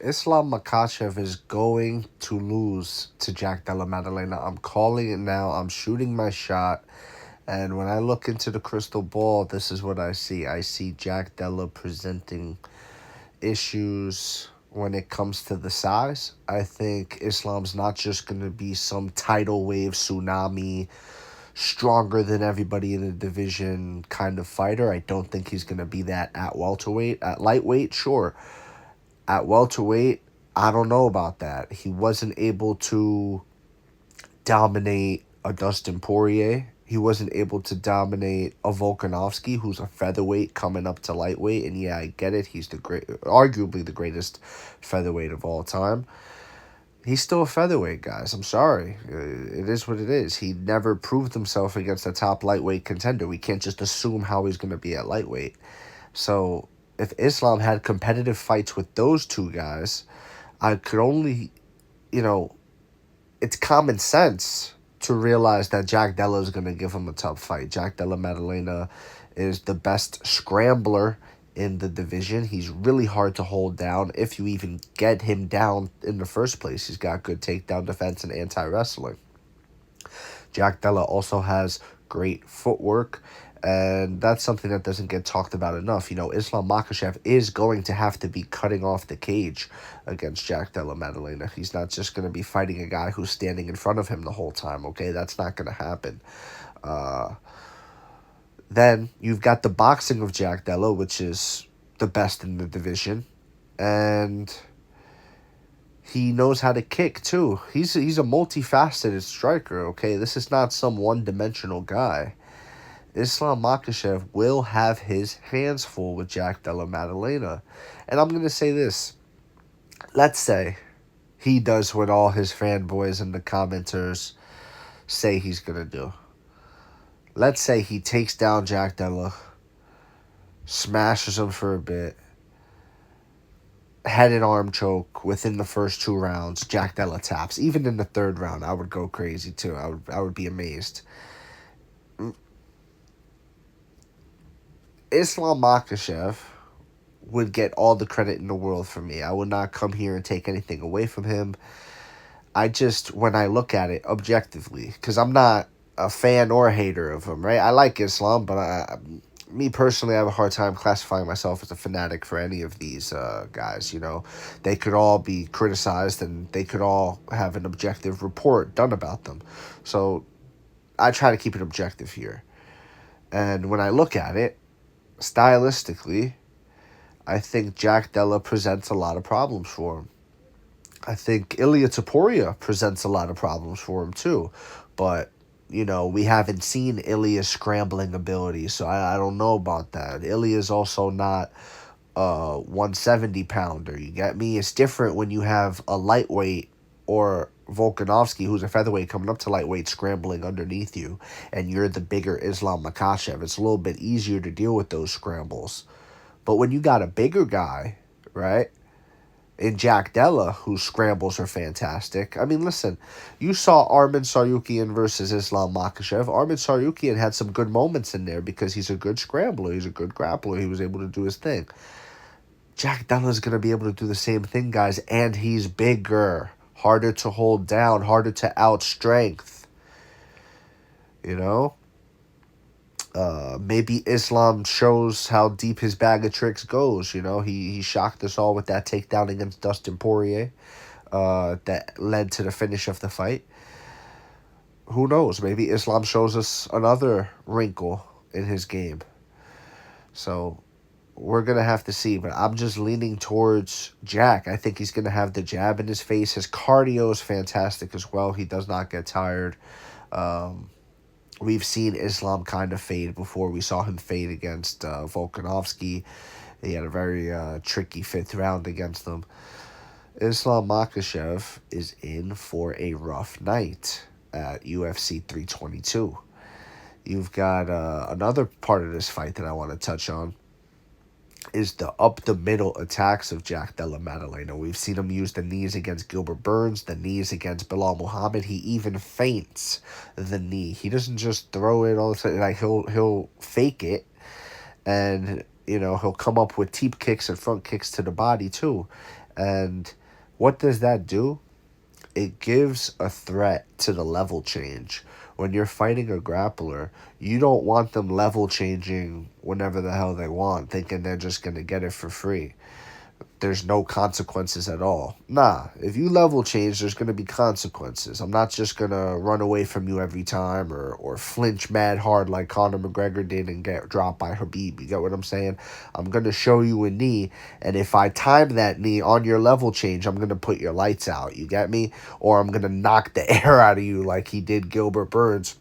Islam Makhachev is going to lose to Jack Della Maddelena. I'm calling it now. I'm shooting my shot. And when I look into the crystal ball, this is what I see. I see Jack Della presenting issues when it comes to the size. I think Islam's not just going to be some tidal wave tsunami, stronger than everybody in the division kind of fighter. I don't think he's going to be that at welterweight. At lightweight, sure. At welterweight, I don't know about that. He wasn't able to dominate a Dustin Poirier. He wasn't able to dominate a Volkanovski, who's a featherweight coming up to lightweight. And yeah, I get it. He's arguably the greatest featherweight of all time. He's still a featherweight, guys. I'm sorry. It is what it is. He never proved himself against a top lightweight contender. We can't just assume how he's going to be at lightweight. So if Islam had competitive fights with those two guys, I could only, you know, it's common sense to realize that Jack Della is going to give him a tough fight. Jack Della Maddelena is the best scrambler in the division. He's really hard to hold down if you even get him down in the first place. He's got good takedown defense and anti-wrestling. Jack Della also has great footwork, and that's something that doesn't get talked about enough. Islam Makhachev is going to have to be cutting off the cage against Jack Della Maddelena. He's not just going to be fighting a guy who's standing in front of him the whole time, okay? That's not going to happen. Then you've got the boxing of Jack Della, which is the best in the division, and he knows how to kick too. He's a multifaceted striker, okay? This is not some one-dimensional guy. Islam Makhachev will have his hands full with Jack Della Maddelena. And I'm going to say this. Let's say he does what all his fanboys and the commenters say he's going to do. Let's say he takes down Jack Della, smashes him for a bit, head and arm choke within the first 2 rounds. Jack Della taps. Even in the third round, I would go crazy too. I would be amazed. Islam Makhachev would get all the credit in the world for me. I would not come here and take anything away from him. When I look at it objectively, because I'm not a fan or a hater of him, right? I like Islam, but me personally, I have a hard time classifying myself as a fanatic for any of these guys. They could all be criticized and they could all have an objective report done about them. So I try to keep it objective here. And when I look at it, stylistically, I think Jack Della presents a lot of problems for him. I think Ilia Topuria presents a lot of problems for him too. But, we haven't seen Ilia's scrambling ability, so I don't know about that. Ilia's also not a 170-pounder, you get me? It's different when you have a lightweight or Volkanovski, who's a featherweight, coming up to lightweight, scrambling underneath you, and you're the bigger Islam Makhachev. It's a little bit easier to deal with those scrambles. But when you got a bigger guy, right, in Jack Della, whose scrambles are fantastic. I mean, listen, you saw Arman Tsarukyan versus Islam Makhachev. Arman Tsarukyan had some good moments in there because he's a good scrambler. He's a good grappler. He was able to do his thing. Jack Della's going to be able to do the same thing, guys, and he's bigger. Harder to hold down, harder to outstrength. Maybe Islam shows how deep his bag of tricks goes. He shocked us all with that takedown against Dustin Poirier that led to the finish of the fight. Who knows? Maybe Islam shows us another wrinkle in his game. So we're going to have to see, but I'm just leaning towards Jack. I think he's going to have the jab in his face. His cardio is fantastic as well. He does not get tired. We've seen Islam kind of fade before. We saw him fade against Volkanovski. He had a very tricky 5th round against them. Islam Makhachev is in for a rough night at UFC 322. You've got another part of this fight that I want to touch on is the up-the-middle attacks of Jack Della Maddelena. We've seen him use the knees against Gilbert Burns, the knees against Bilal Muhammad. He even feints the knee. He doesn't just throw it all the time. Like, he'll fake it, and, he'll come up with teep kicks and front kicks to the body, too. And what does that do? It gives a threat to the level change. When you're fighting a grappler, you don't want them level changing whenever the hell they want, thinking they're just going to get it for free. There's no consequences at all. Nah, if you level change, there's going to be consequences. I'm not just going to run away from you every time or flinch mad hard like Conor McGregor did and get dropped by Khabib. You get what I'm saying? I'm going to show you a knee, and if I time that knee on your level change, I'm going to put your lights out. You get me? Or I'm going to knock the air out of you like he did Gilbert Burns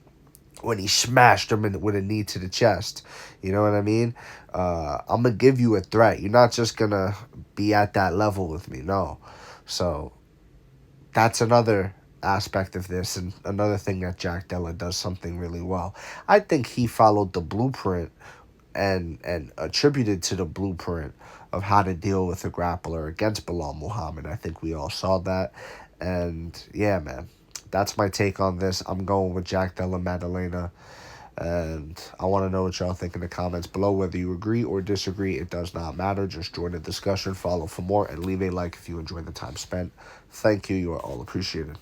when he smashed him with a knee to the chest. You know what I mean? I'm going to give you a threat. You're not just going to be at that level with me. No. So that's another aspect of this, and another thing that Jack Della does something really well. I think he followed the blueprint and attributed to the blueprint of how to deal with a grappler against Bilal Muhammad. I think we all saw that. And yeah, man, that's my take on this. I'm going with Jack Della Maddelena. And I want to know what y'all think in the comments below. Whether you agree or disagree, it does not matter. Just join the discussion, follow for more, and leave a like if you enjoyed the time spent. Thank you. You are all appreciated.